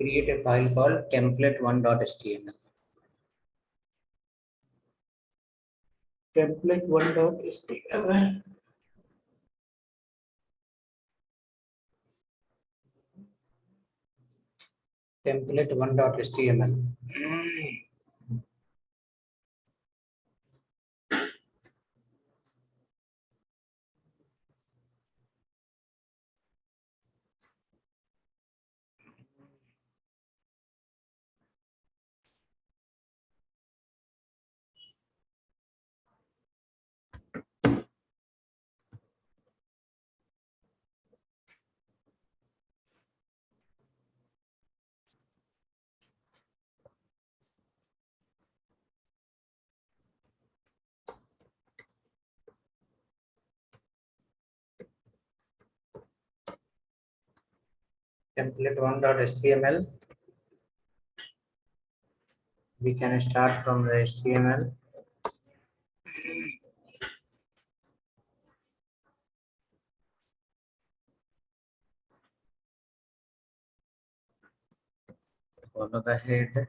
create a file called template1.html. Template1.html. Template1.html. Template1.html. We can start from the HTML. Follow the head.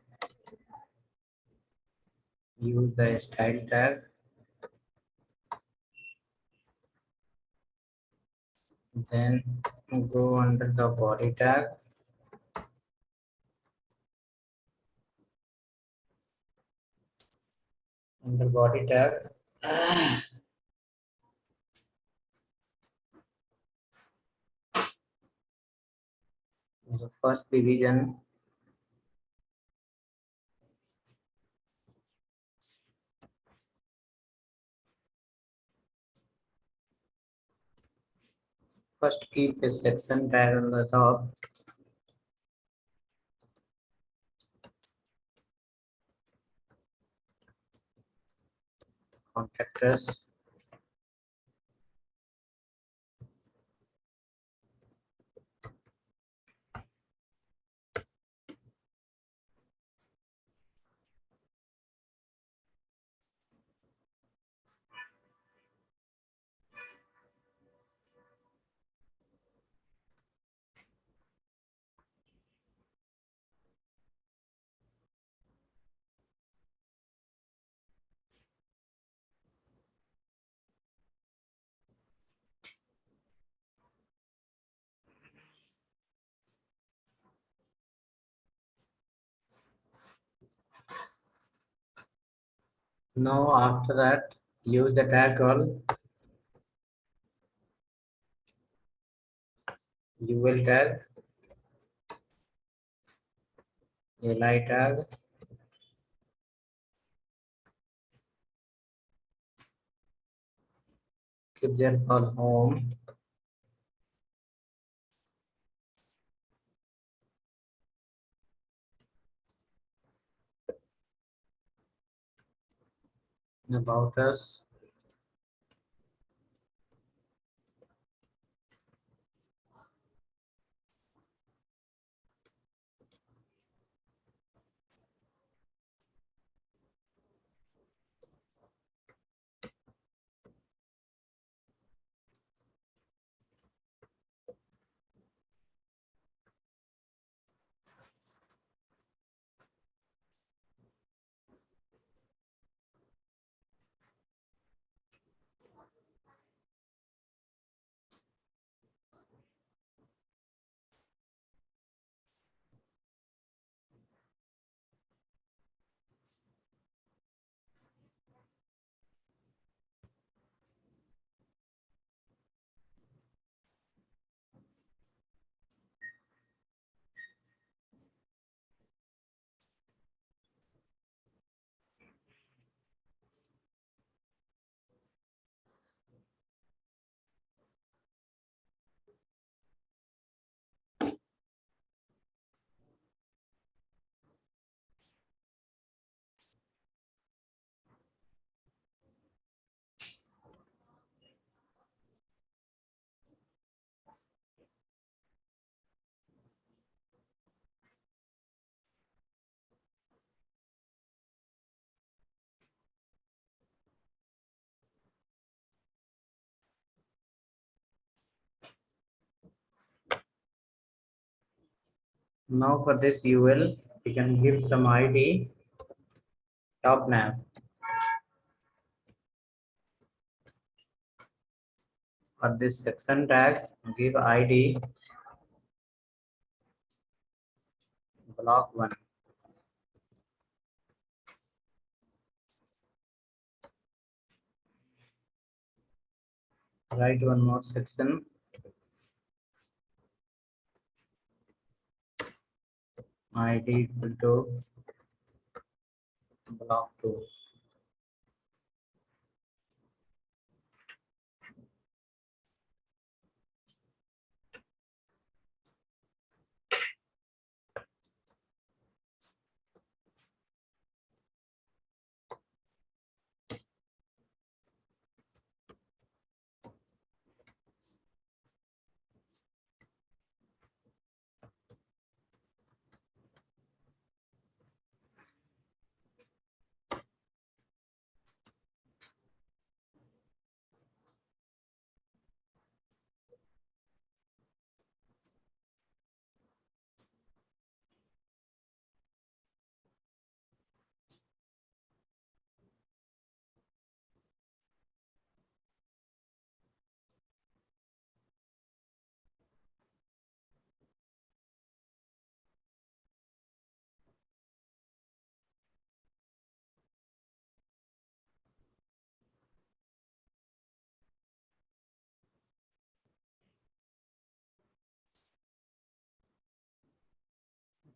Use the style tag. Then go under the body tag. Under body tag, the first division, first keep a section tag on the top. Contact us. Now after that, use the tag called UL tag, li tag, keep there called home, about us, Now for this UL, we can give some ID top nav. For this section tag, give ID block 1. Write one more section. ID equal to block 2.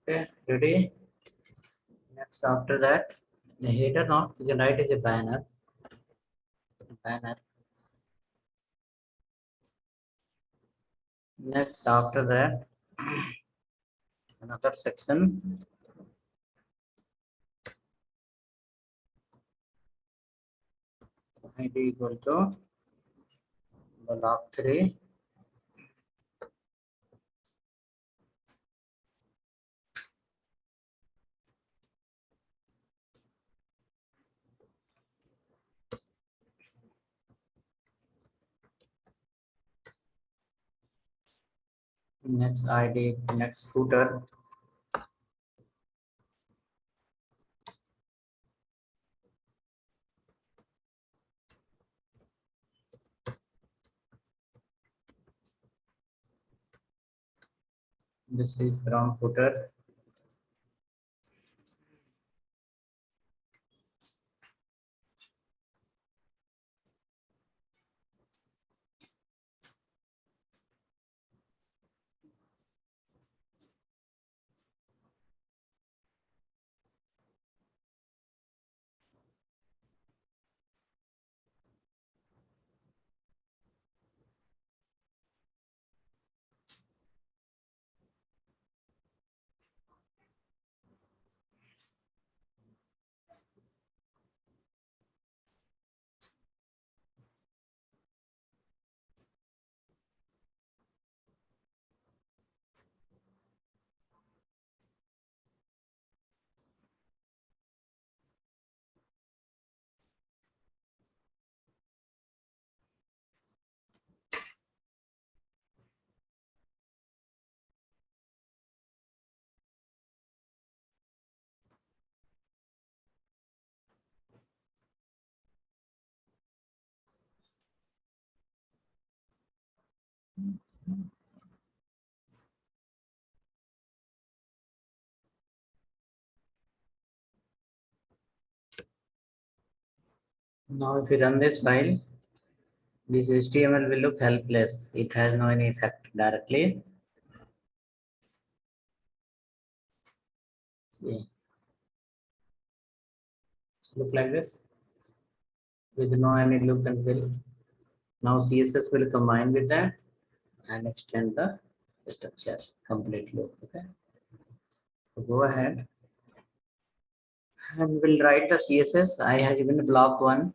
Okay, ready? Next, after that, the header not we can write as a banner. Banner. Next, after that, another section. ID equal to block 3. Next ID, next footer. This is from footer. Now, if you run this file, this HTML will look helpless. It has no any effect directly. See, look like this with no any look and feel. Now CSS will combine with that and extend the structure completely. Okay. So go ahead and we'll write the CSS. I have given block 1,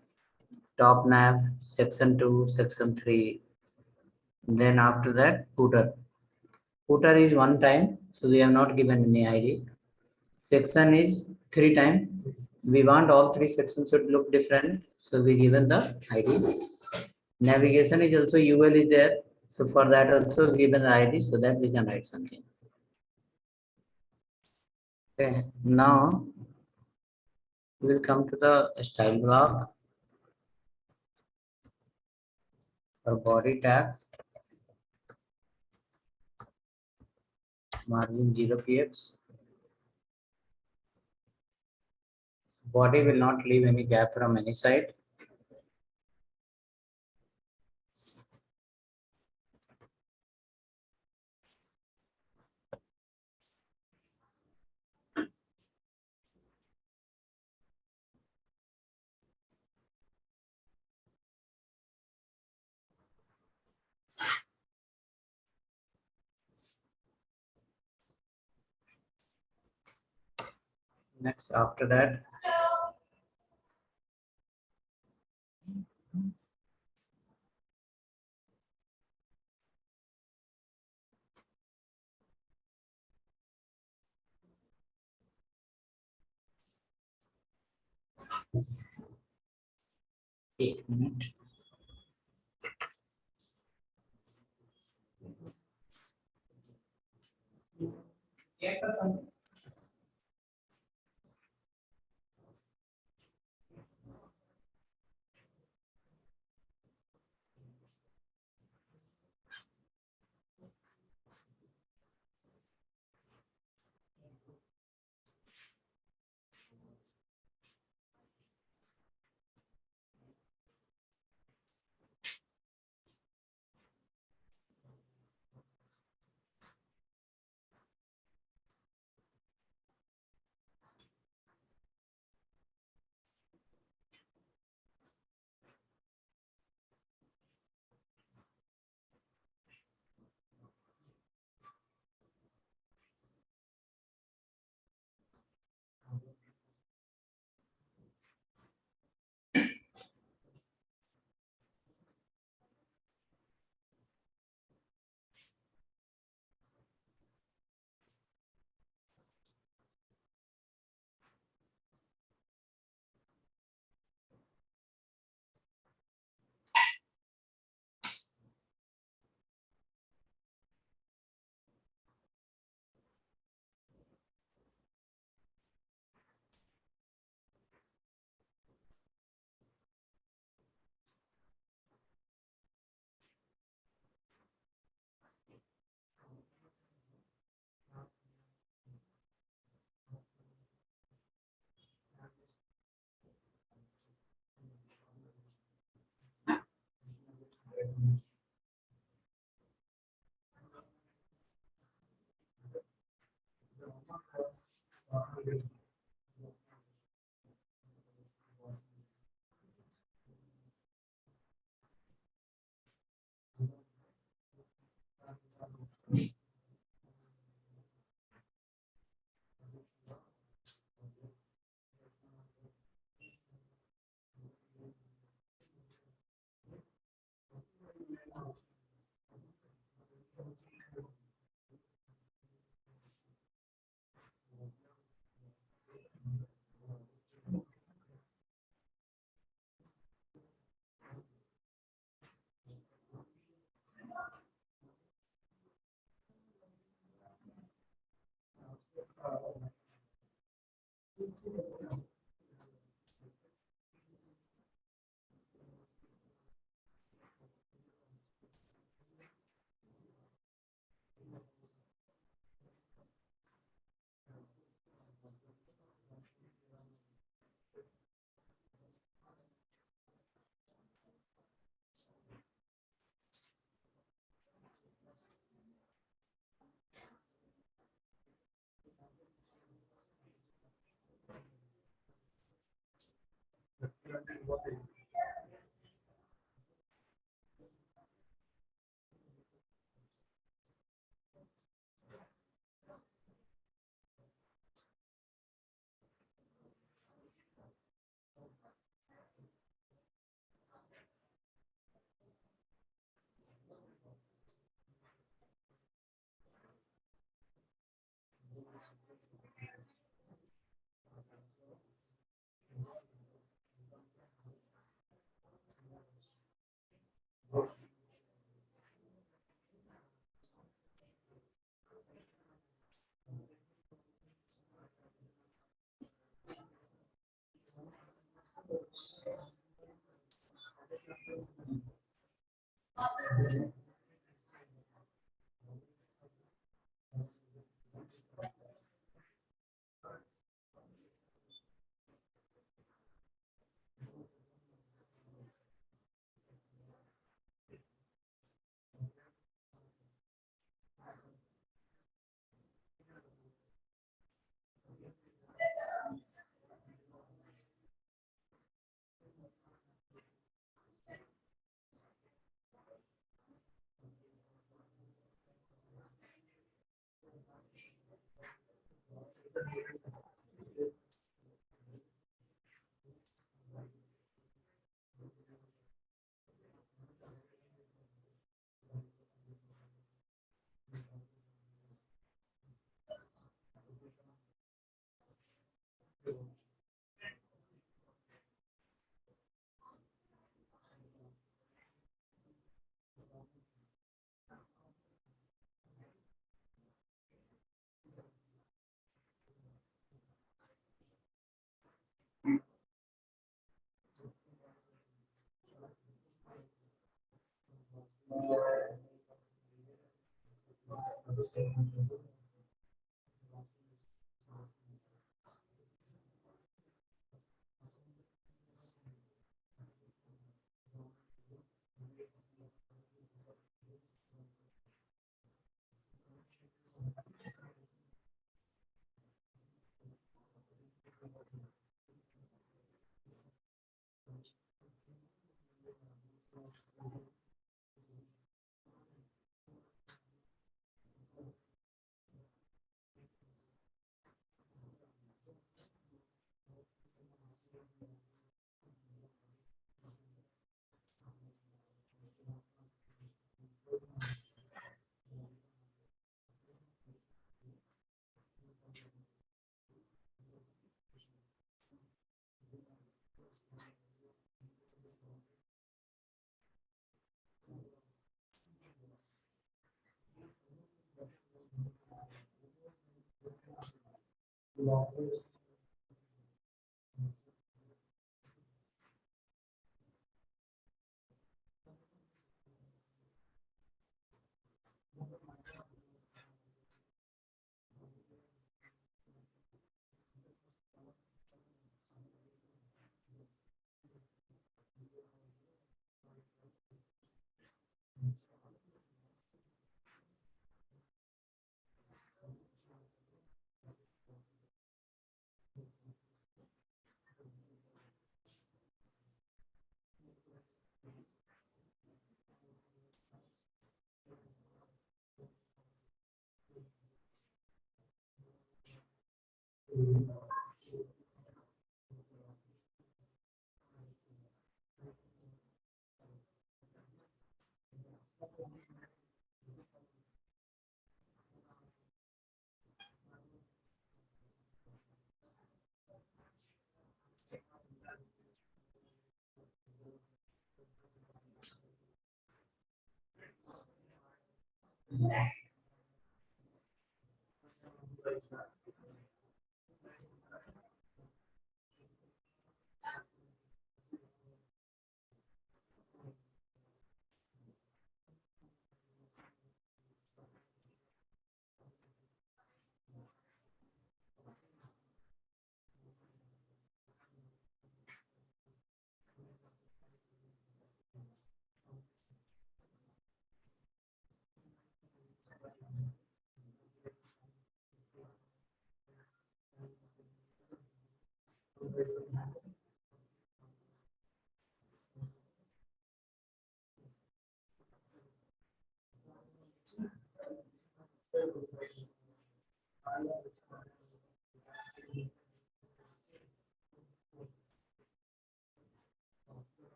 top nav, section 2, section 3. Then after that, footer. Footer is 1 time, so we have not given any ID. Section is 3 times. We want all 3 sections should look different, so we given the ID. Navigation is also UL is there, so for that also given the ID so that we can write something. Okay, now we will come to the style block for body tag, margin 0 px. Body will not leave any gap from any side. Next, after that, एक minute. Yes, sir.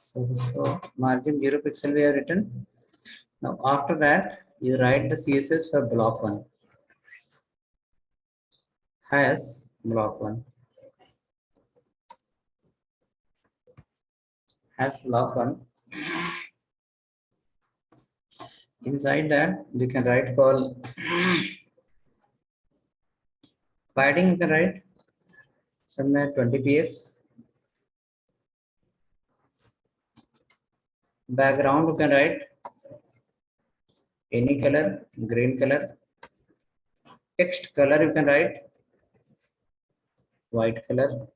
So margin 0 pixel we have written. Now after that, you write the CSS for block 1. Has block 1. Has block 1. Inside that, you can write call padding, you can write somewhere 20 px. Background, you can write any color, green color. Text color, you can write white color.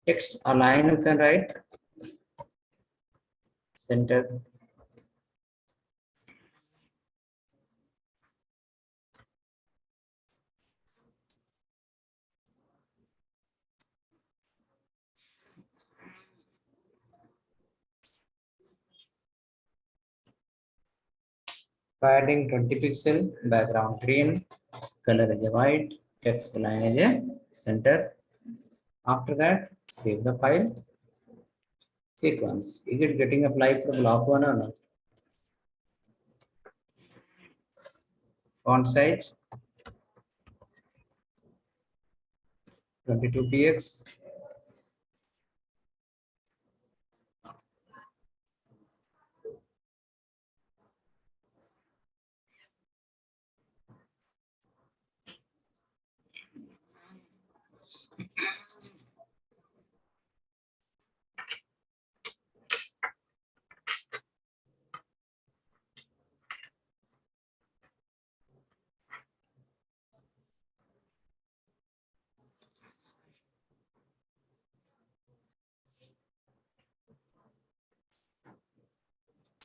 Text align, you can write center. Padding 20 pixel, background green, color is a white, text line is a center. After that, save the file. Check once. Is it getting applied for block 1 or not? Font size 22 px.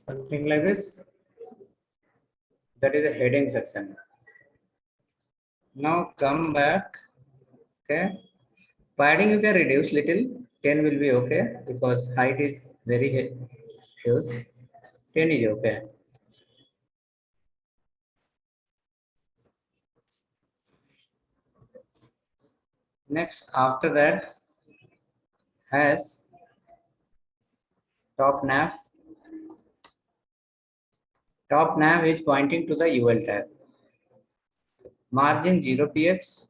something like this. That is a heading section. Now come back. Okay, padding you can reduce little. 10 will be okay because height is very huge. 10 is okay. Next, after that, has top nav. Top nav is pointing to the UL tab. Margin 0px.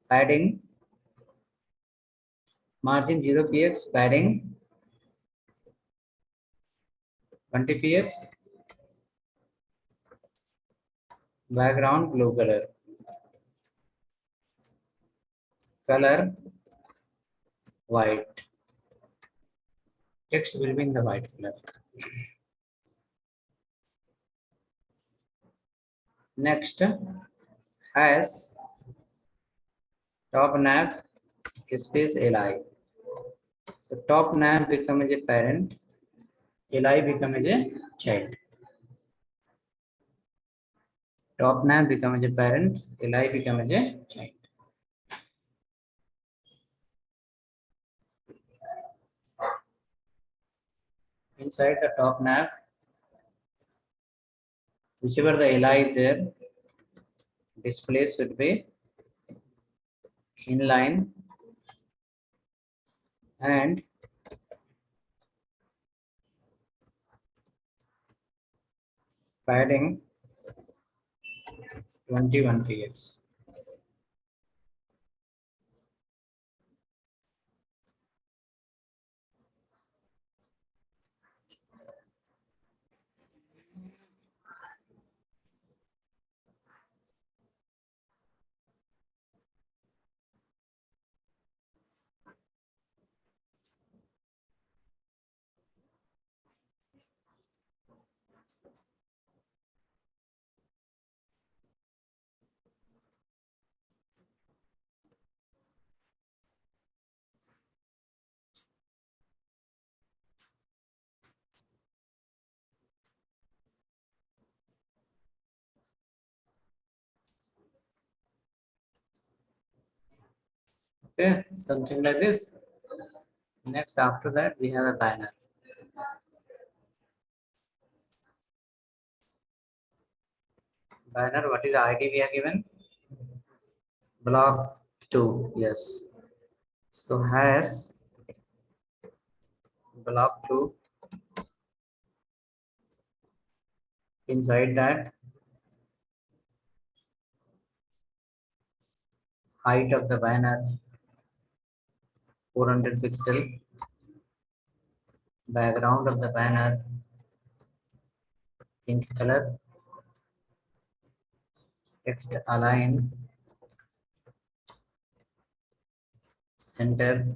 Padding. Margin 0px. Padding 20px. Background blue color. Color white. Text will be in the white color. Next, has top nav space li. So top nav becomes a parent, li becomes a child. Top nav becomes a parent, li becomes a child. Inside the top nav, whichever the li is there, display should be inline and padding 21px. Okay, something like this. Next, after that, we have a banner. Banner, what is the ID we are given? Block 2, yes. So has block 2. Inside that, height of the banner 400 pixel. Background of the banner pink color. Text align. Center.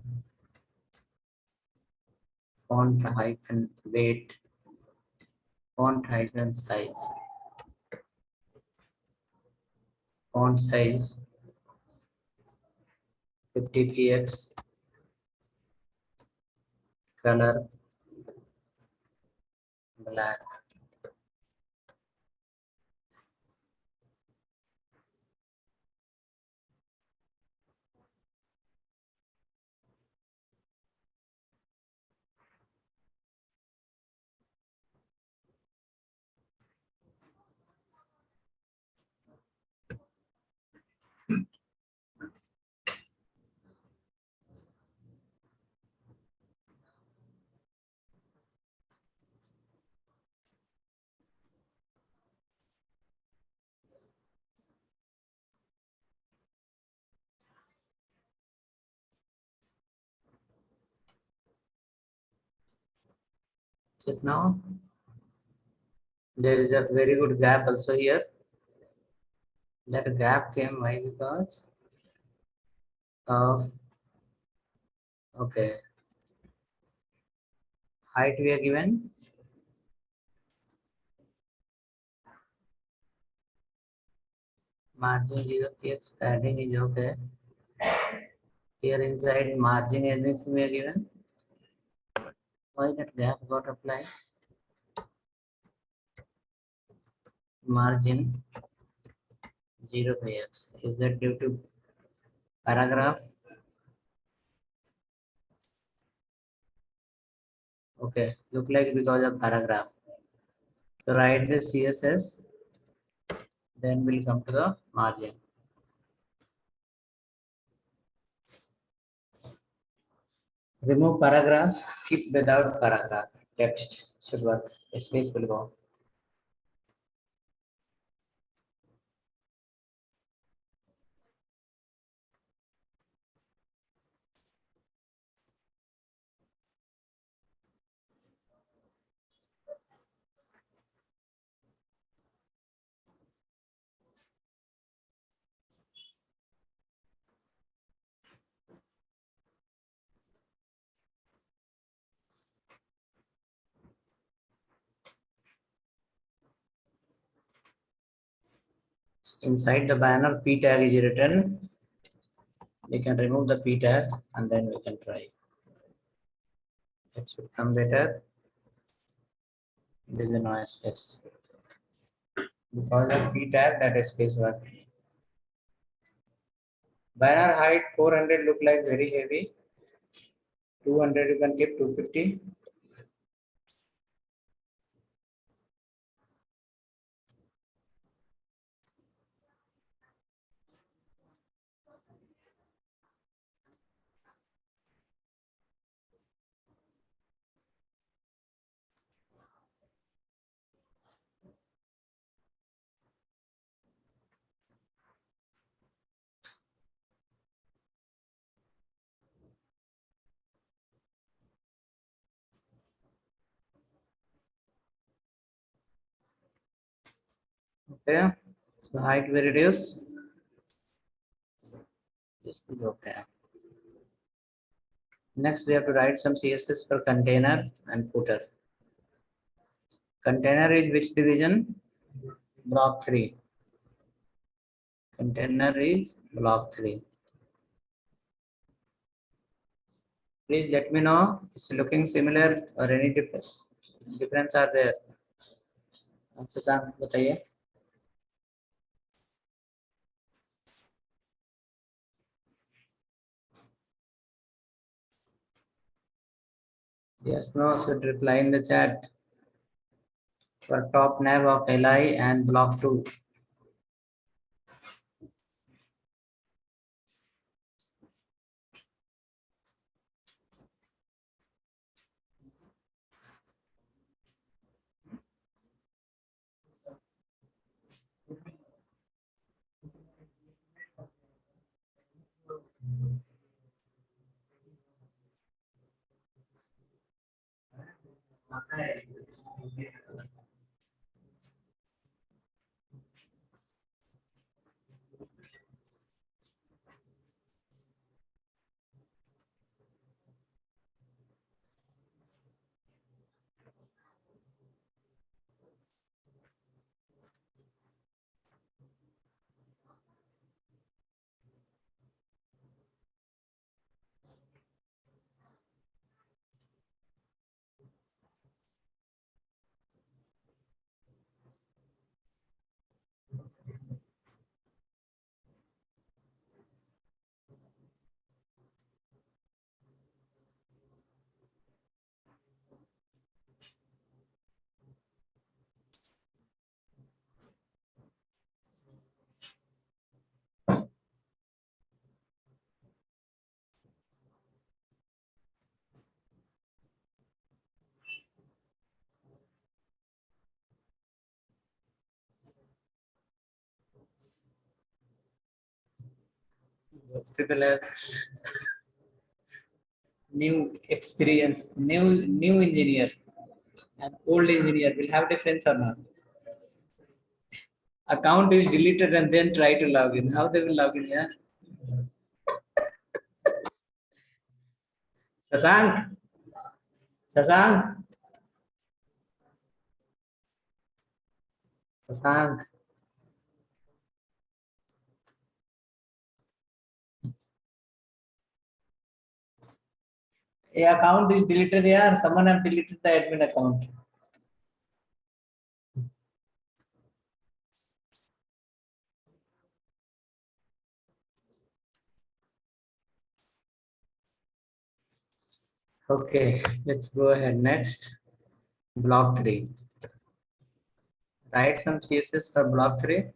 Font hyphen weight. Font hyphen size. Font size 50px. Color black. So now there is a very good gap also here. That gap came why? Because of, okay, height we are given margin 0px, padding is okay. Here inside margin anything we are given Why that gap got applied? Margin 0 by x. Is that due to paragraph? Okay, look like because of paragraph. So write the CSS, then we'll come to the margin. Remove paragraph, keep without paragraph. Text should work. Space will go. Inside the banner, P tag is written. We can remove the P tag and then we can try. It should come better. This is a noise space. Because of P tag, that space was. Banner height 400 look like very heavy. 200 you can keep 250. Okay. So height we reduce. This is okay. Next, we have to write some CSS for container and footer. Container is which division? Block 3. Container is block 3. Please let me know. It's looking similar or any difference are there? Shashank बताइए. Yes, no, should reply in the chat for top nav of LI and block 2. People have new experience, new engineer and old engineer will have difference or not? Account is deleted and then try to log in. How they will log in? Yeah. Sasank, Sasank, Sasank. Yeah, account is deleted here. Someone have deleted the admin account. Okay, let's go ahead next. Block 3. Write some CSS for block 3.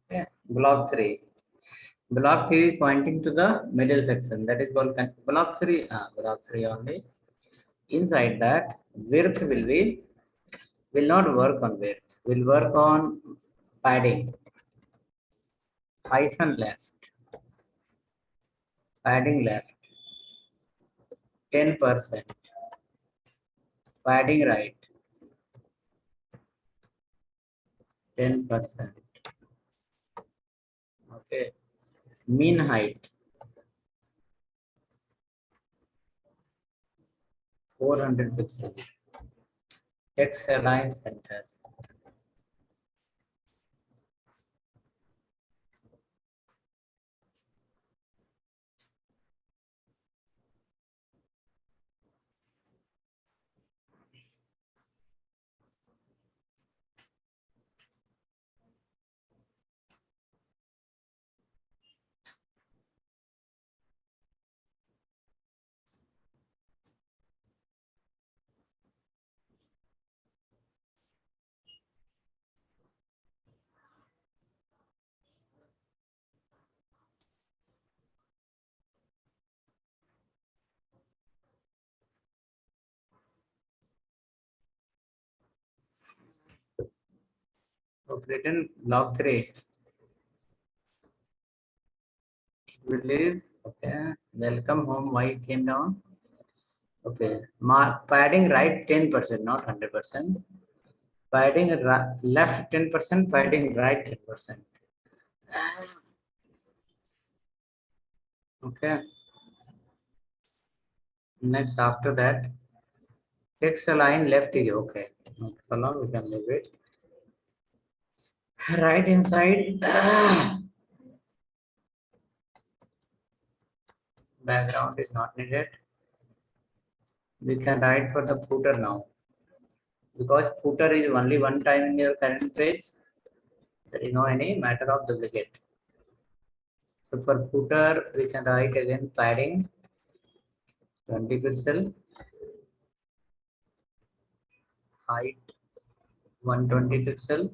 Yeah, block 3. Block 3 is pointing to the middle section. That is called block 3. Block 3 only. Inside that, width will not work on width. Will work on padding. Hyphen left. Padding left. 10%. Padding right. 10%. Okay. Mean height. 400 pixels. Text align center. So written block 3. Will leave. Okay. Welcome home. Why it came down? Okay. Padding right 10%, not 100%. Padding left 10%, padding right 10%. Okay. Next, after that, text align left is okay. Not for long, we can leave it. Right inside, background is not needed. We can write for the footer now. Because footer is only one time in your current page, there is no any matter of duplicate. So for footer, we can write again padding 20 pixel, height 120 pixel,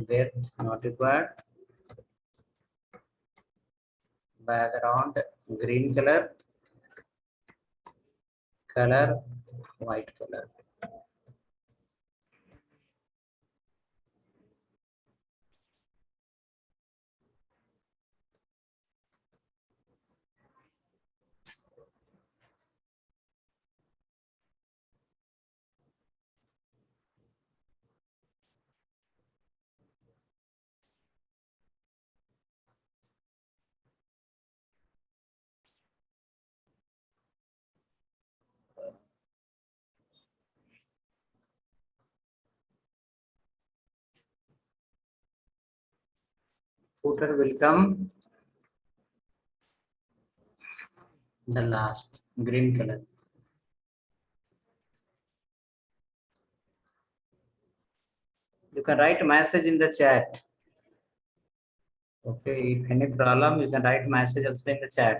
width not required, background green color, color white color. Footer will come the last green color. You can write message in the chat. Okay, if any problem, you can write message also in the chat.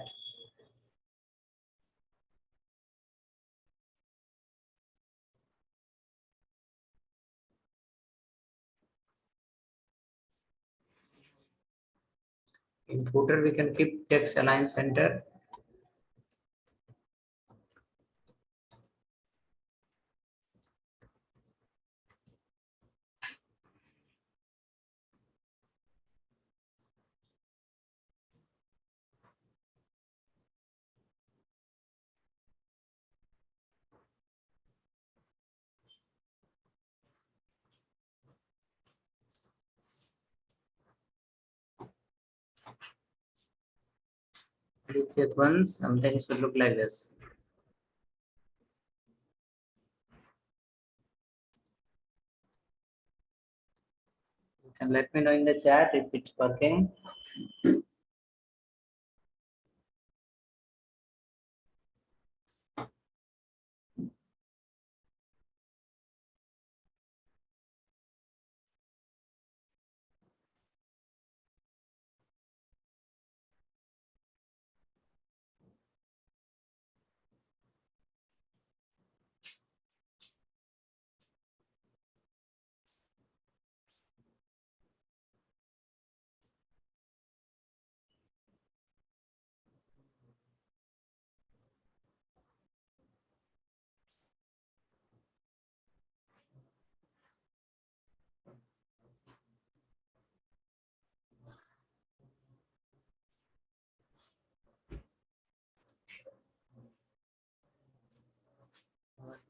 In footer, we can keep text align center. Please check once. Something should look like this. You can let me know in the chat if it's working.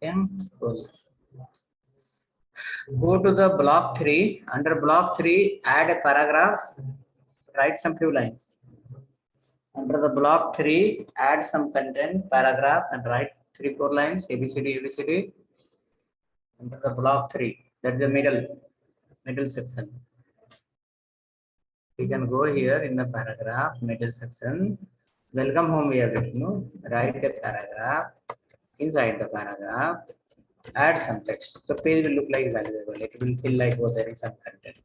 Okay, cool. Go to the block 3. Under block 3, add a paragraph. Write some few lines. Under the block 3, add some content, paragraph, and write 3-4 lines, ABCD, ABCD. Under the block 3, that's the middle section. We can go here in the paragraph, middle section. Welcome home, we have written, no? Write a paragraph. Inside the paragraph, add some text. The page will look like valuable. It will feel like, oh, there is some content.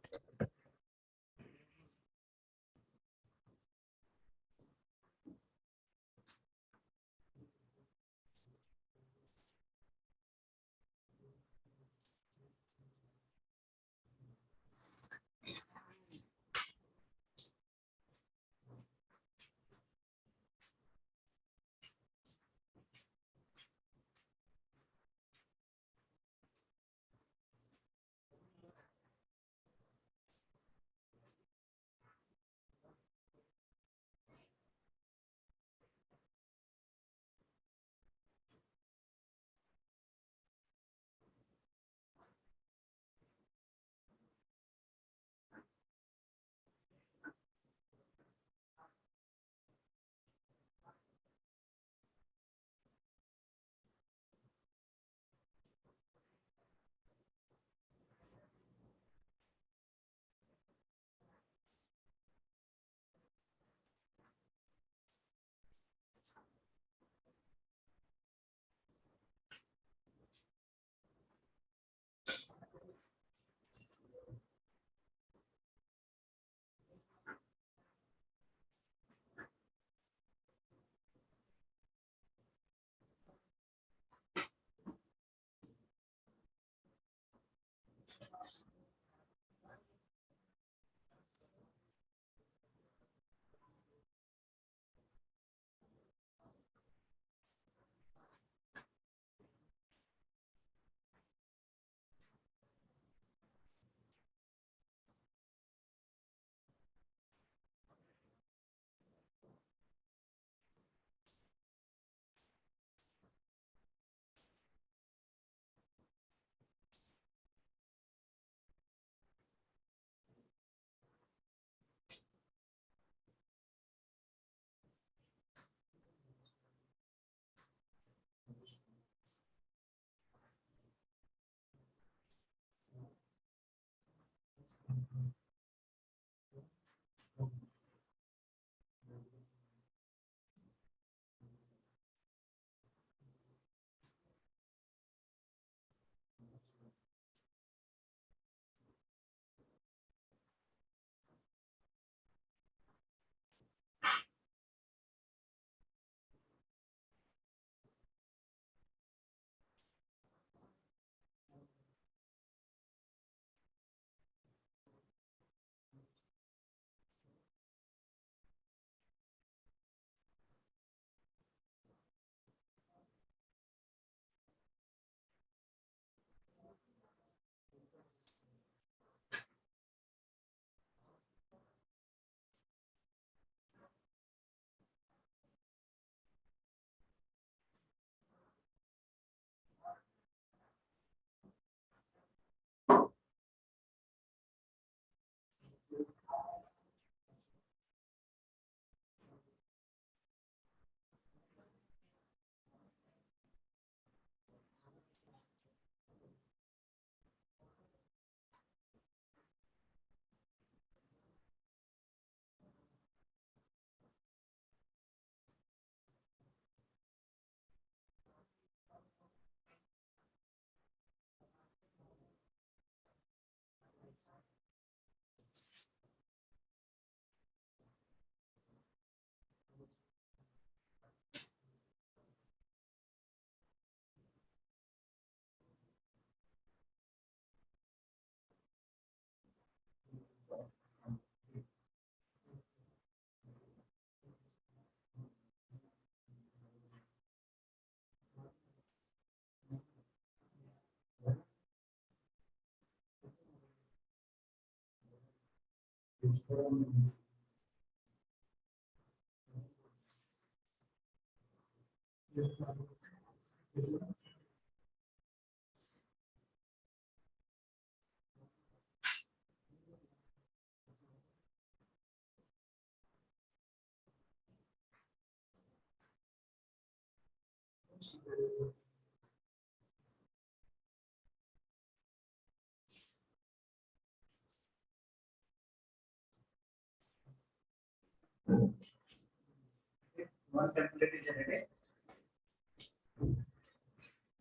One template is ready.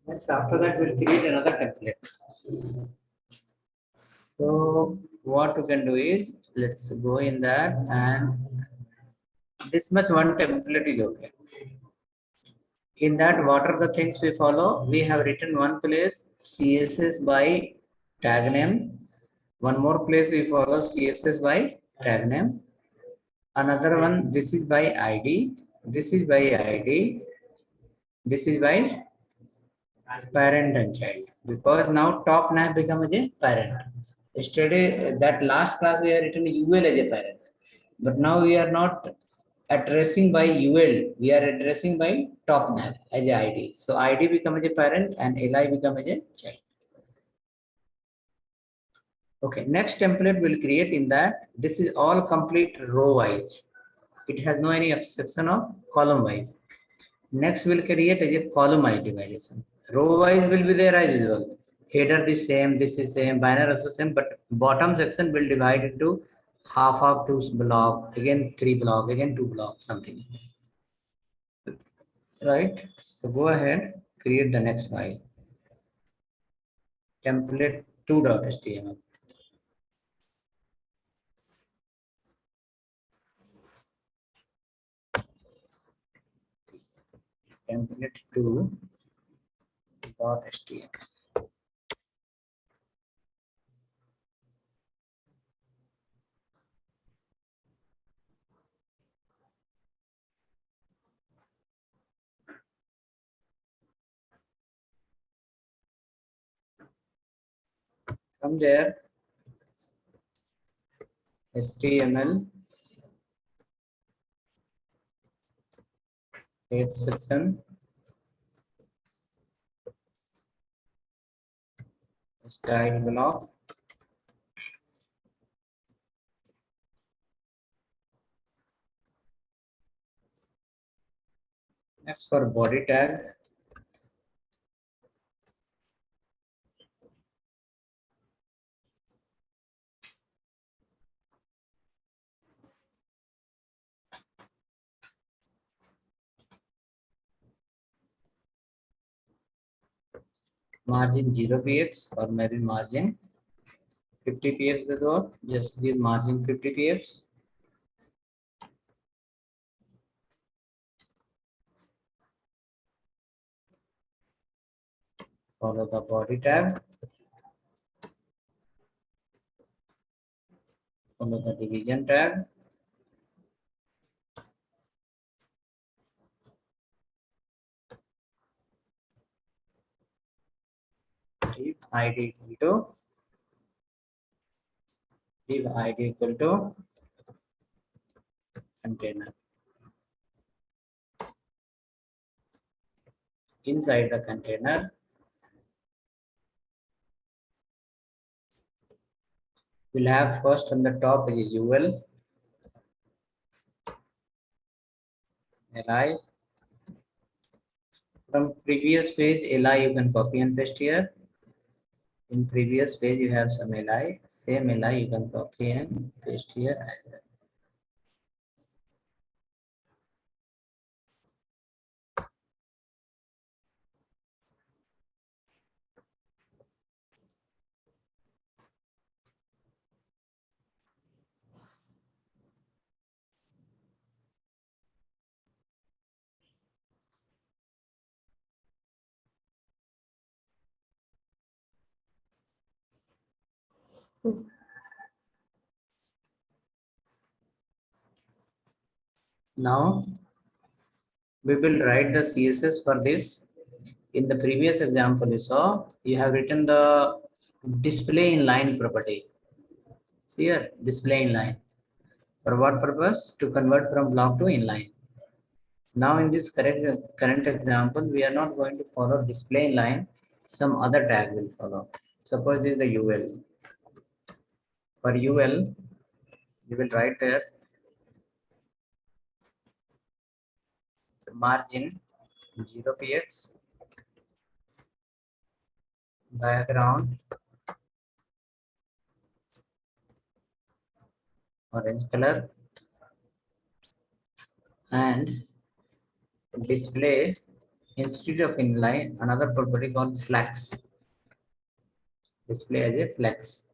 Next, after that, we'll create another template. So what we can do is, let's go in that, and this much one template is okay. In that, what are the things we follow? We have written one place CSS by tag name. One more place we follow CSS by tag name. Another one, this is by ID. This is by ID. This is by parent and child. Because now top nav becomes a parent. Yesterday, that last class we have written UL as a parent. But now we are not addressing by UL. We are addressing by top nav as a ID. So ID becomes a parent and LI becomes a child. Okay, next template we'll create in that. This is all complete row wise. It has no any section of column wise. Next we'll create as a column wise division. Row wise will be there as usual. Header the same, this is same, banner also same, but bottom section will divide into half of two block, again 3 block, again 2 block, something. Right? So go ahead, create the next file. Template 2.html. Template 2.html. From there, HTML page section, style block, next for body tag, margin 0 px or maybe margin 50 px the door, just give margin 50 px. Follow the body tag, follow the division tag, div id equal to container. Inside the container, we'll have first on the top is a UL, li. From previous page, li you can copy and paste here. In previous page, you have some li, same li you can copy and paste here as well. Now we will write the CSS for this. In the previous example you saw, you have written the display inline property. See here, display inline. For what purpose? To convert from block to inline. Now in this current example, we are not going to follow display inline. Some other tag will follow. Suppose this is the UL. For UL, you will write there margin 0 px, background orange color, and display instead of inline another property called flex. Display as a flex.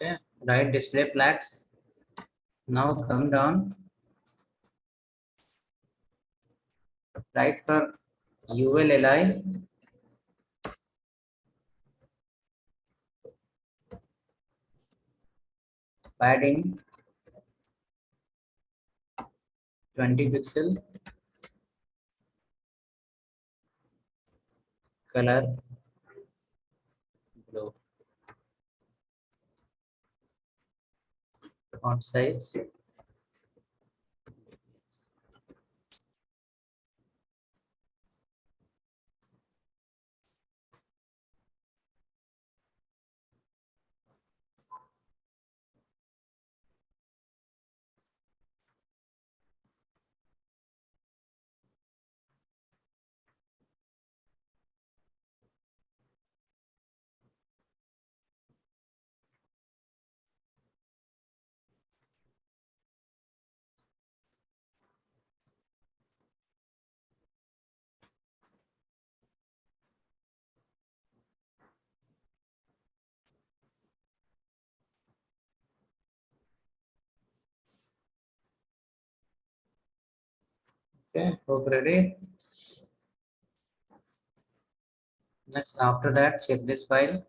Okay, write display flex. Now come down, write for ULLI padding 20 pixel, color blue, font size. Okay, hope ready. Next, after that, check this file.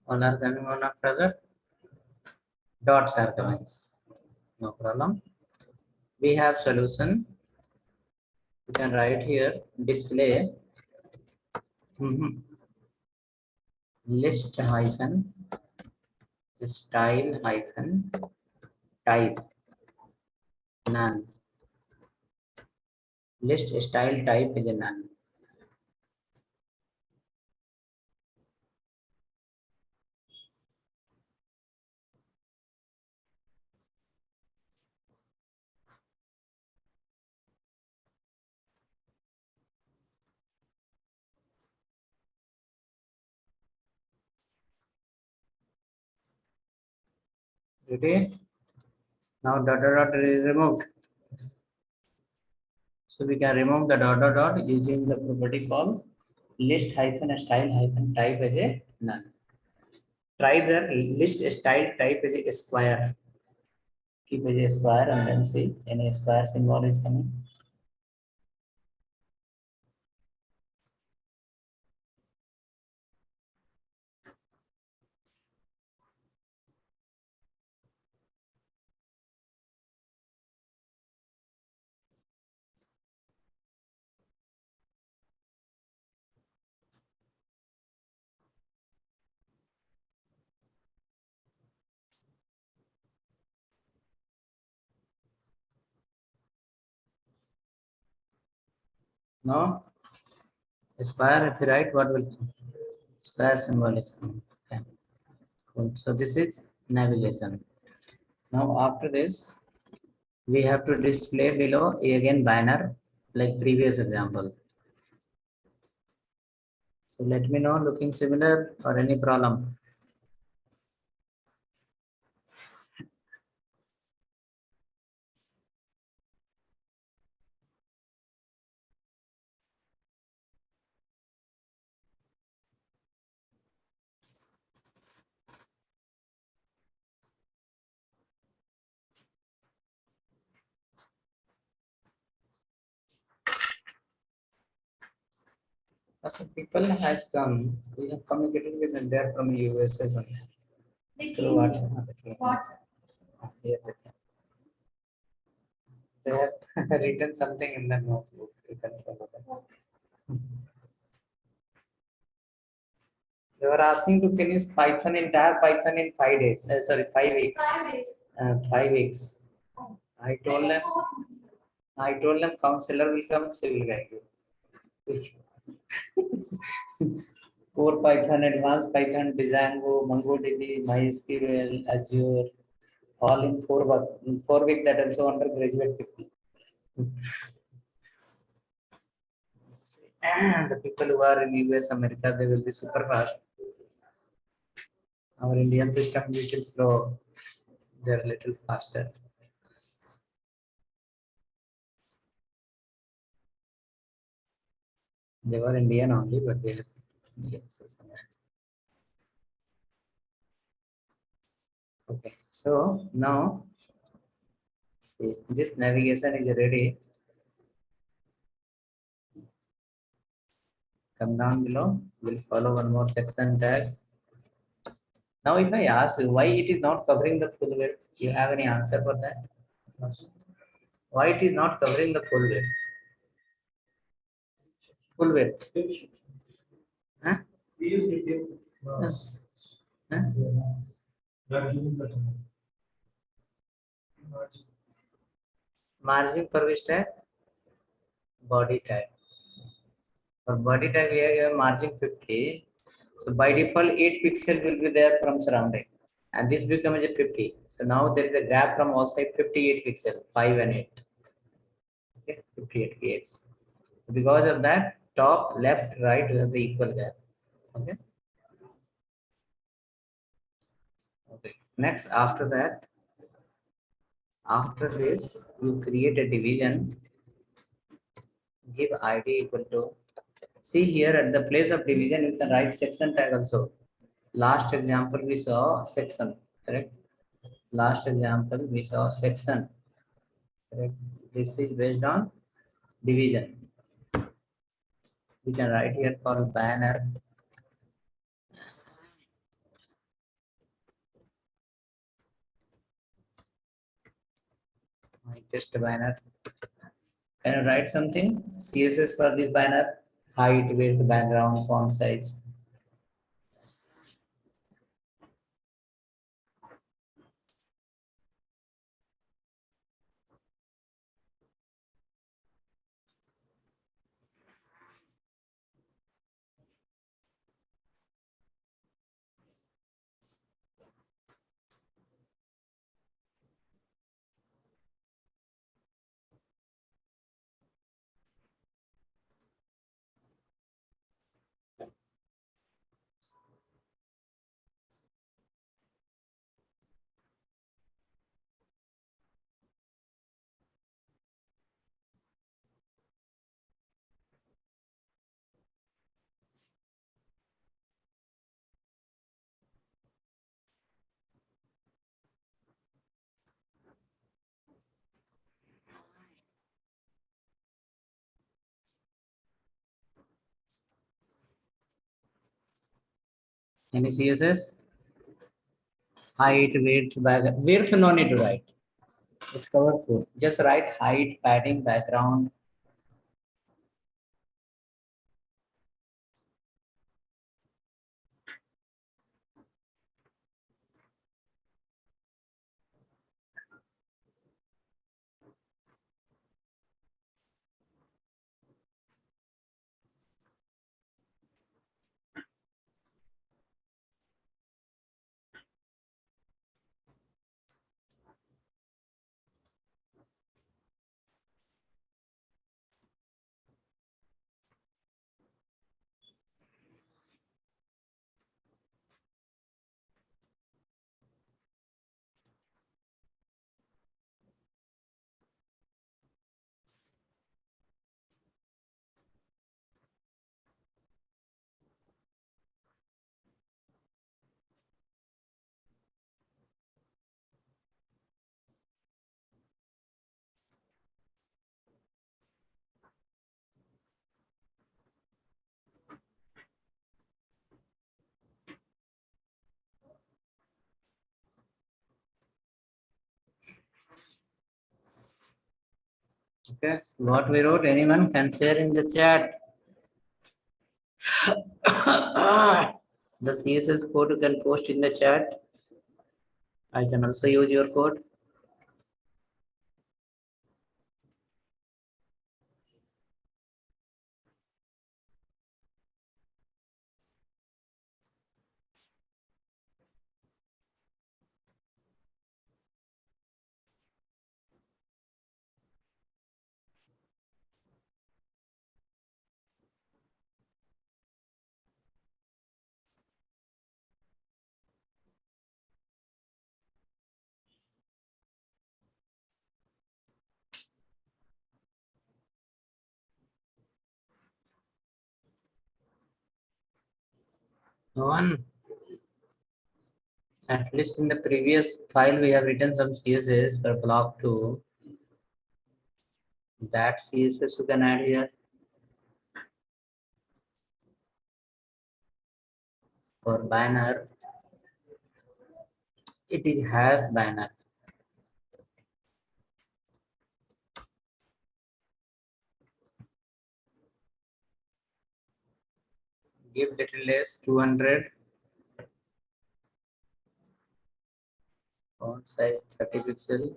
All are coming one after other. Dots are coming. No problem. We have solution. You can write here display list hyphen style hyphen type none. List style type is a none. Ready? Now dot dot dot is removed. So we can remove the dot dot dot using the property called list hyphen style hyphen type as a none. Try the list style type as a square. Keep as a square and then see any square symbol is coming. No? Square, if you write, what will come? Square symbol is coming. Okay. Cool. So this is navigation. Now after this, we have to display below again banner like previous example. So let me know looking similar or any problem. So people has come, we have communicated with them. They are from USA only. Through WhatsApp. Here they have written something in the notebook. You can follow that. They were asking to finish Python, entire Python in 5 days. Sorry, 5 weeks. 5 days. 5 weeks. I told them. I told them counselor will come, she will guide you. Core Python, Advanced Python, Django, MongoDB, MySQL, Azure, all in 4 weeks. That also undergraduate people. And the people who are in US, America, they will be super fast. Our Indian system is little slow. They are little faster. They were Indian only, but they have yes. Okay, so now see, this navigation is ready. Come down below. We'll follow one more section tag. Now, if I ask you why it is not covering the full width, do you have any answer for that? Why it is not covering the full width? Full width. Huh? Huh? Huh? Margin per which tag? Body tag. For body tag, we have margin 50. So by default, 8 pixels will be there from surrounding. And this becomes a 50. So now there is a gap from all sides 58 pixels, 5 and 8. Okay, 58 px. So because of that, top, left, right will have the equal gap. Okay. Okay. Next, after that, after this, you create a division. Give id equal to. See here at the place of division, you can write section tag also. Last example we saw section, correct? Last example we saw section, correct? This is based on division. We can write here called banner. My test banner. Can you write something? CSS for this banner, height, width, background, font size. Any CSS? Height, width, background. Width no need to write. It's covered full. Just write height, padding, background. Okay, so what we wrote, anyone can share in the chat. The CSS code you can post in the chat. I can also use your code. No one. At least in the previous file, we have written some CSS for block 2. That CSS you can add here. For banner, it is has banner. Give little less 200. Font size 30 pixel.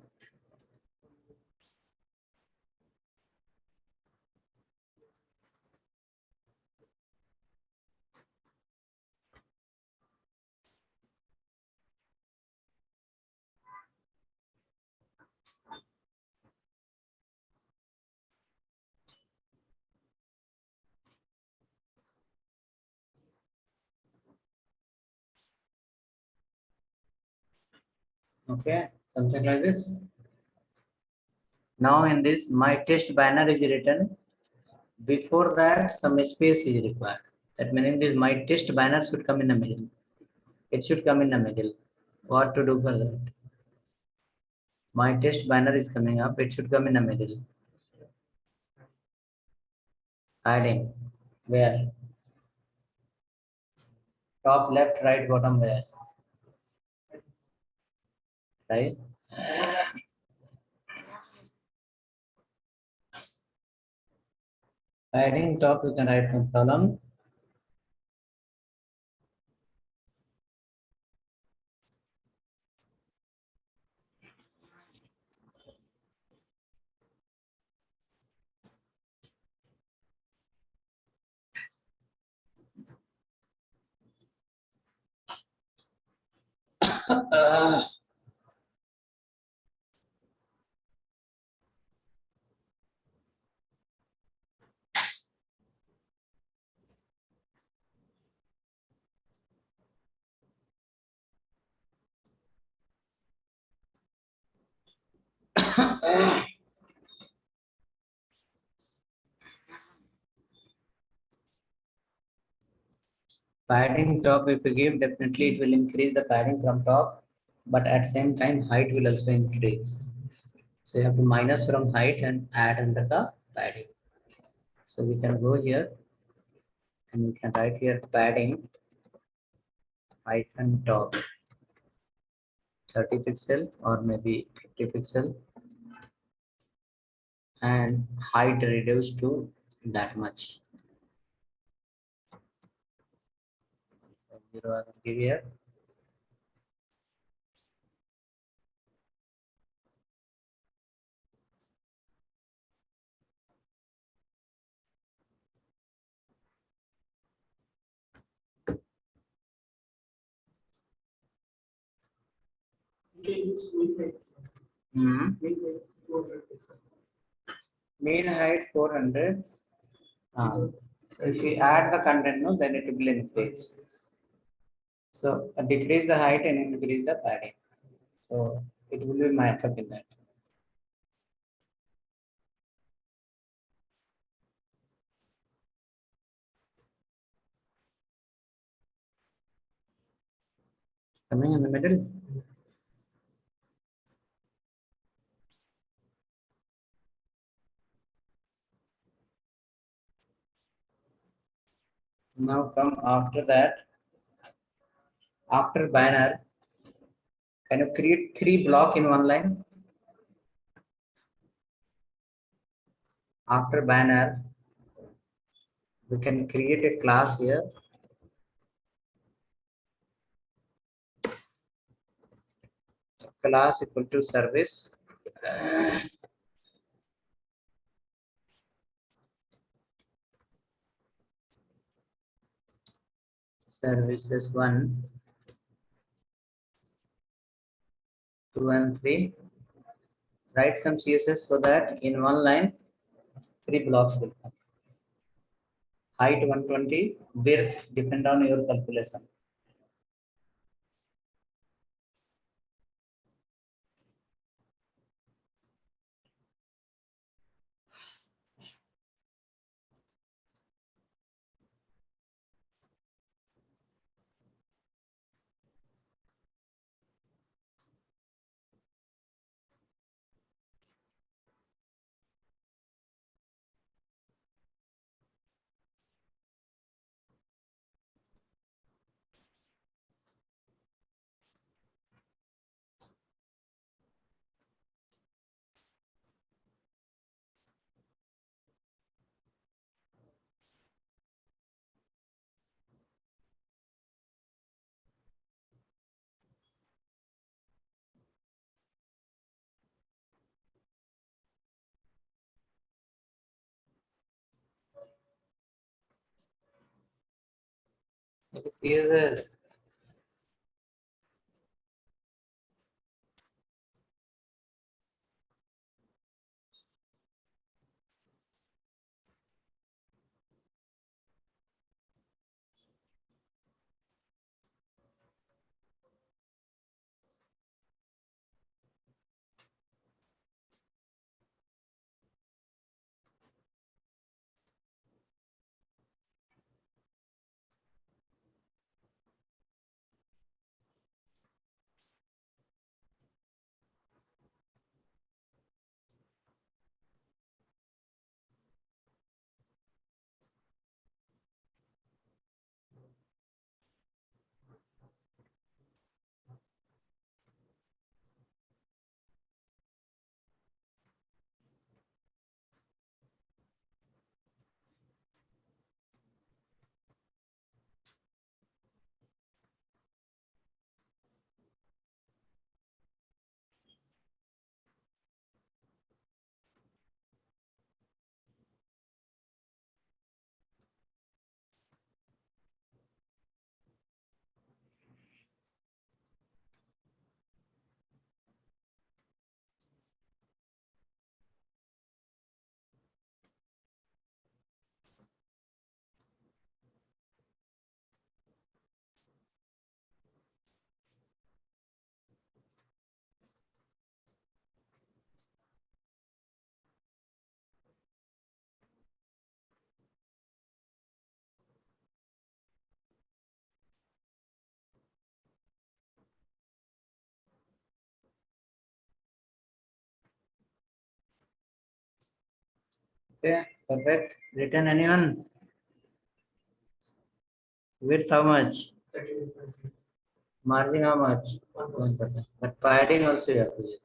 Okay, something like this. Now in this, my test banner is written. Before that, some space is required. That meaning this my test banner should come in the middle. It should come in the middle. What to do for that? My test banner is coming up. It should come in the middle. Adding. Where? Top left, right, bottom where? Right? Adding top, you can write from column. Padding top, if you give, definitely it will increase the padding from top, but at same time, height will also increase. So you have to minus from height and add under the padding. So we can go here and we can write here padding hyphen top 30 pixel or maybe 50 pixel and height reduced to that much. Zero I will give here. Mean height 400. If we add the content, no, then it will increase. So decrease the height and increase the padding. So it will be match up in that. Coming in the middle. Now come after that. After banner, can you create 3 blocks in one line? After banner, we can create a class here. Class equal to service. Services 1, 2, and 3. Write some CSS so that in one line, 3 blocks will come. Height 120, width depend on your calculation. Okay, CSS. Okay, perfect. Written anyone? Width how much? Margin how much? 1%. But padding also you have to use.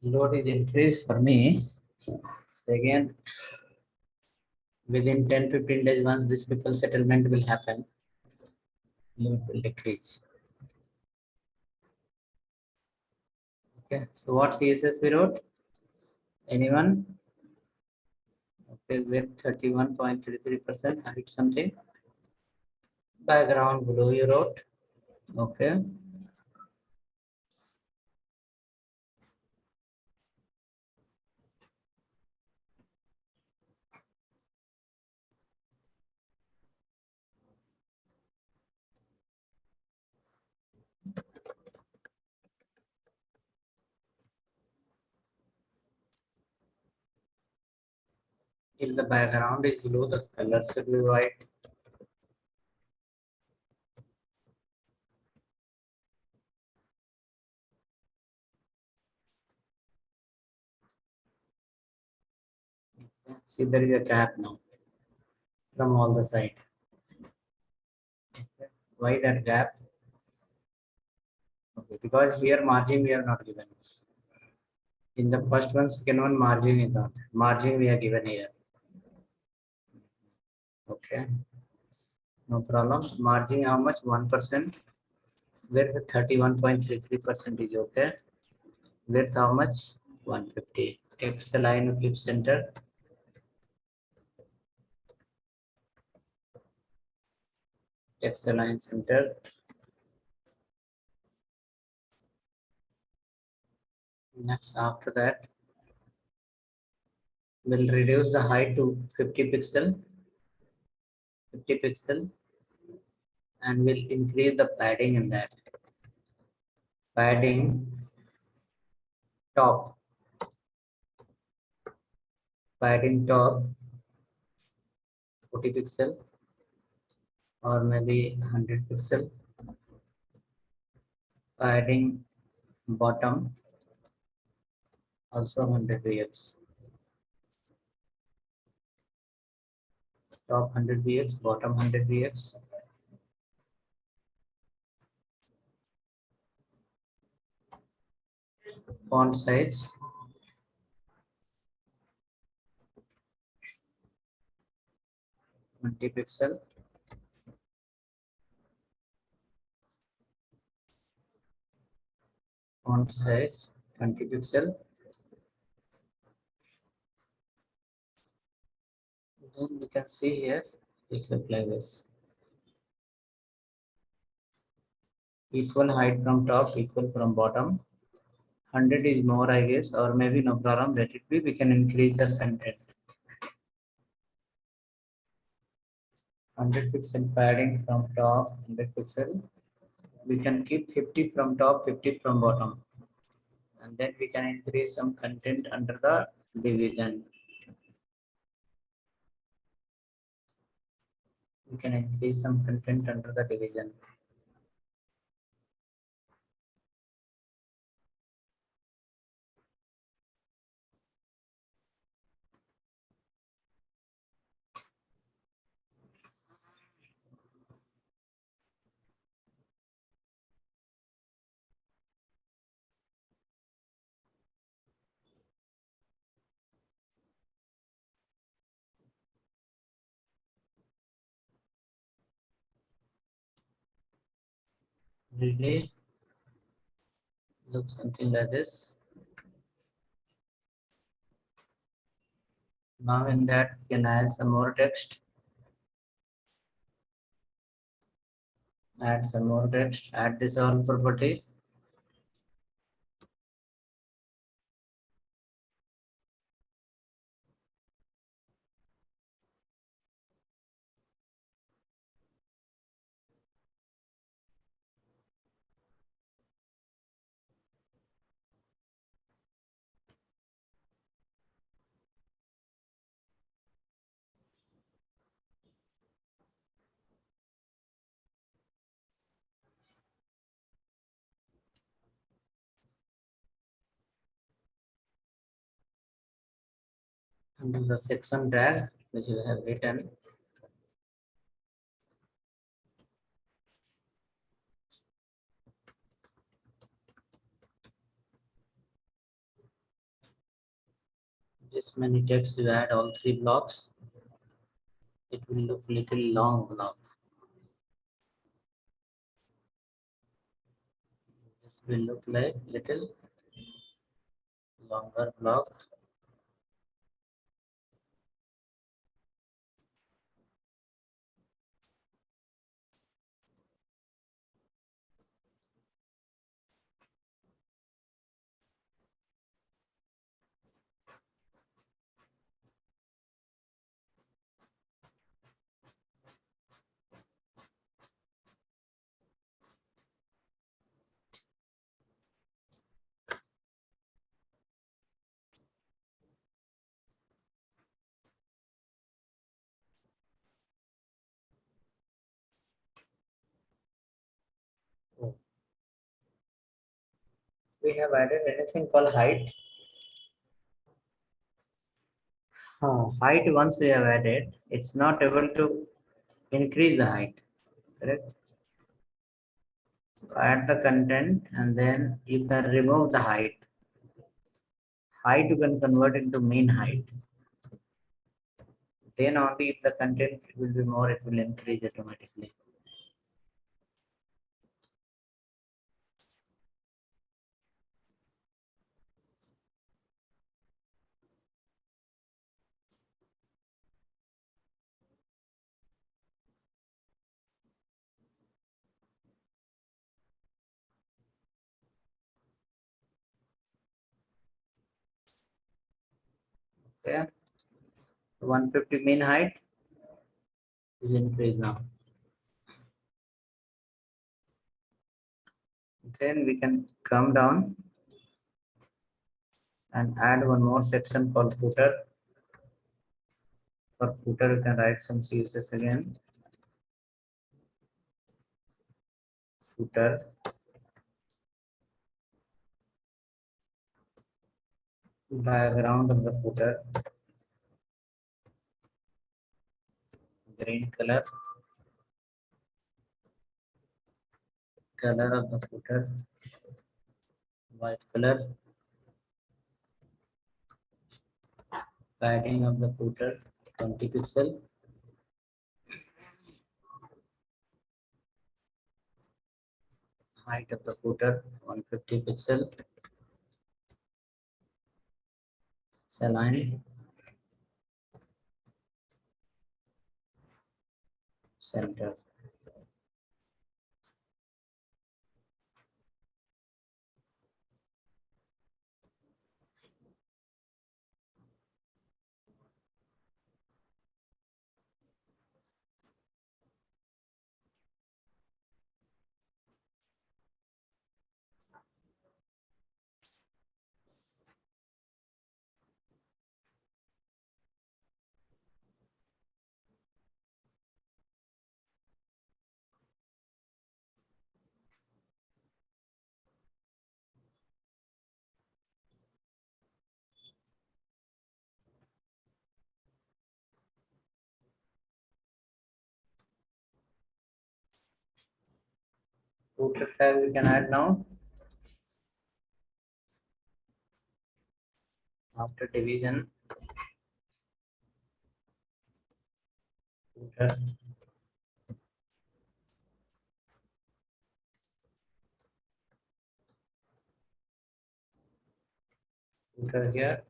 Load is increased for me. Second, within 10-15 days, once this people settlement will happen, load will decrease. Okay, so what CSS we wrote? Anyone? Okay, with 31.33%, I did something. Background below you wrote. Okay. If the background is blue, the color should be white. See, there is a gap now from all the side. Why that gap? Okay, because here margin we have not given. In the first one, second one, margin is not. Margin we have given here. Okay, no problem. Margin how much? 1%. Where the 31.33% is okay. Width how much? 150. text align flip center, text align center. Next, after that, we'll reduce the height to 50 pixel, 50 pixel, and we'll increase the padding in that. Padding top, padding top 40 pixel or maybe 100 pixel. Padding bottom also 100 px. Top 100 px, bottom 100 px. Font size 20 pixel. Font size 20 pixel. Then we can see here it look like this. Equal height from top, equal from bottom. 100 is more, I guess, or maybe no problem. Let it be. We can increase the content. 100 pixel padding from top, 100 pixel. We can keep 50 from top, 50 from bottom, and then we can increase some content under the division. We can increase some content under the division. Really look something like this. Now in that we can add some more text. Add some more text. Add this all property. Under the section tag which you have written, this many text you add all three blocks, it will look little long block. This will look like little longer block. Oh, we have added anything called height. Height once we have added, it's not able to increase the height, correct? So add the content and then you can remove the height. Height you can convert into mean height. Then only if the content will be more, it will increase automatically. Okay, 150 mean height is increased now. Then we can come down and add one more section called footer. For footer, we can write some CSS again. Footer, background of the footer, green color, color of the footer, white color, padding of the footer, 20 pixel, height of the footer, 150 pixel, align, center. Footer tag we can add now. After division, footer, footer here,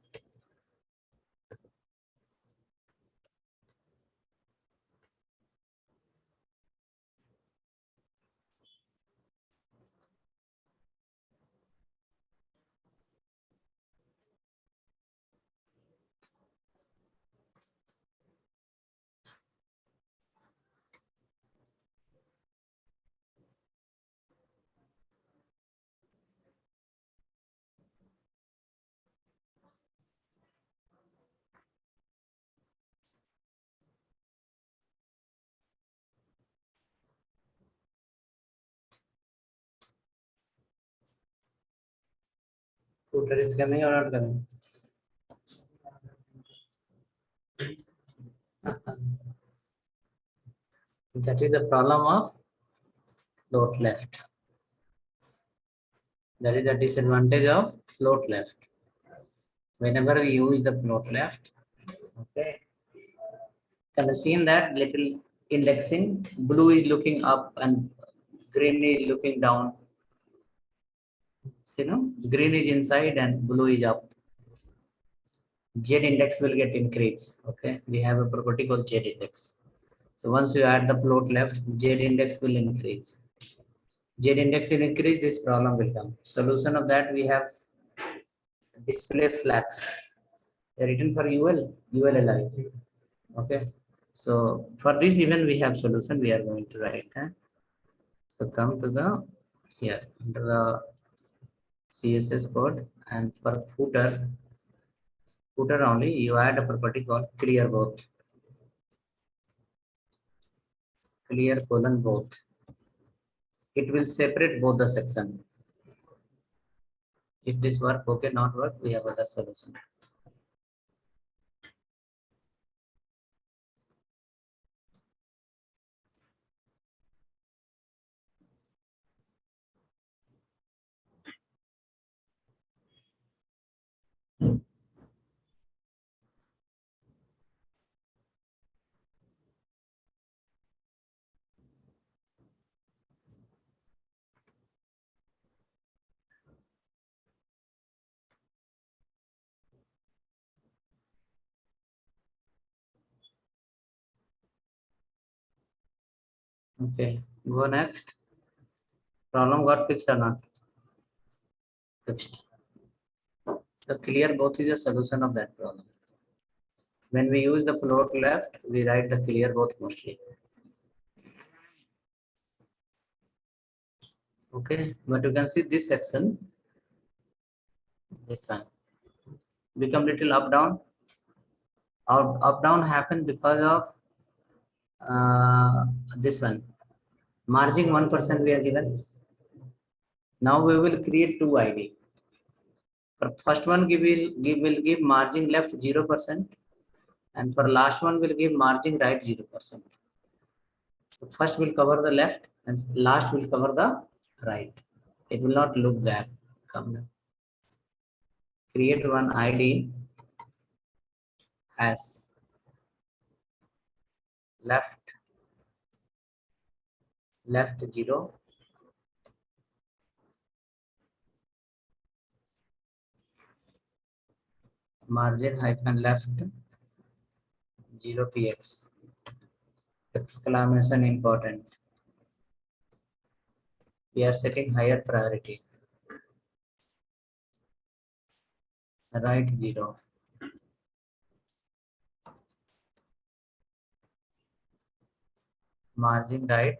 footer is coming or not coming? That is the problem of float left. That is the disadvantage of float left. Whenever we use the float left, okay, can you see in that little indexing? Blue is looking up and green is looking down. So, green is inside and blue is up. Z index will get increased. Okay, we have a property called Z index. So once you add the float left, Z index will increase. Z index will increase, this problem will come. Solution of that we have display flags. They're written for ULLI. Okay. So for this even we have solution we are going to write. So come to the here under the CSS code and for footer only you add a property called clear both. Clear colon both. It will separate both the section. If this work, okay, not work, we have other solution. Okay, go next. Problem got fixed or not? Fixed. So clear both is a solution of that problem. When we use the float left, we write the clear both mostly. Okay, but you can see this section, this one, become little up down. Up down happen because of this one. Margin 1% we are given. Now we will create two ID. For first one, will give margin left 0%, and for last one will give margin right 0%. So first will cover the left, and last will cover the right. It will not look bad. Come now. Create one ID as left 0, margin hyphen left 0 px, exclamation important. We are setting higher priority. Right 0. Margin right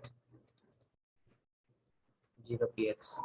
0 px.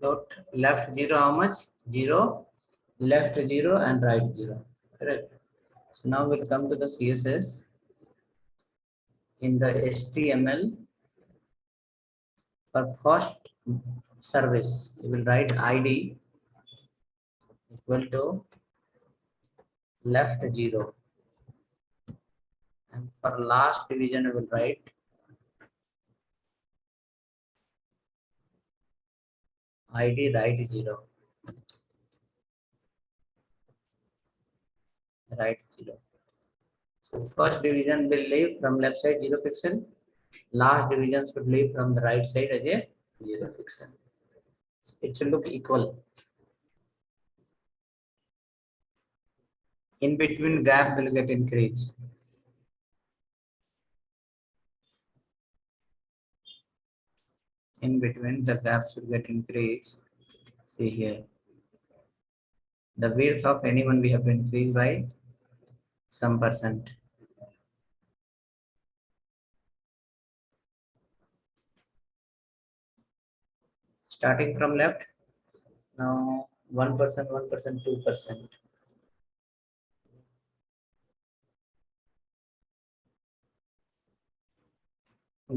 Float left 0 how much? 0, left 0 and right 0. Correct. So now we'll come to the CSS. In the HTML, for first service, we will write ID equal to left 0. And for last division, we will write ID right 0. Right 0. So first division will leave from left side 0 pixel. Last division should leave from the right side as a 0 pixel. It should look equal. In between gap will get increased. In between the gap should get increased. See here. The width of anyone we have to increase by some percent. Starting from left, now 1%, 1%, 2%.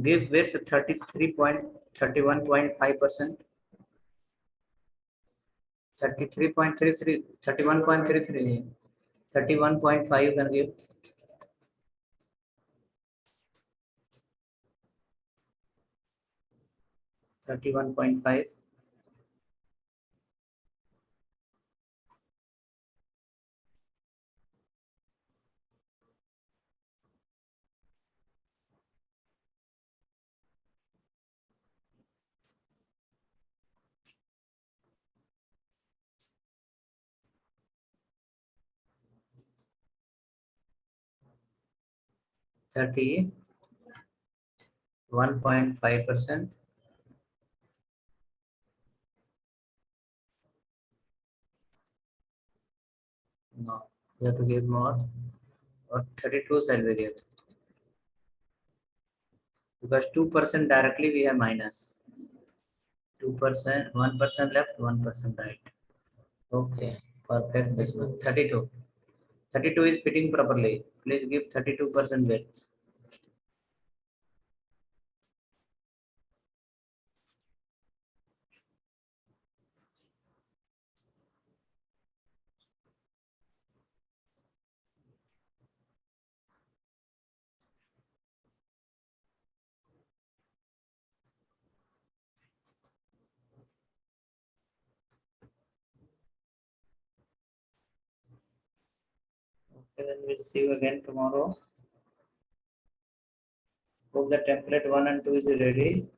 Give width 31.5%. 33.33, 31.33, 31.5 you can give. 31.5. Thirty 1.5%. No, we have to give more. Or 32 shall we give? Because 2% directly we have minus. 2%, 1% left, 1% right. Okay, perfect. This one 32. 32 is fitting properly. Please give 32% width. And then we'll see you again tomorrow. Hope the template 1 and 2 is ready.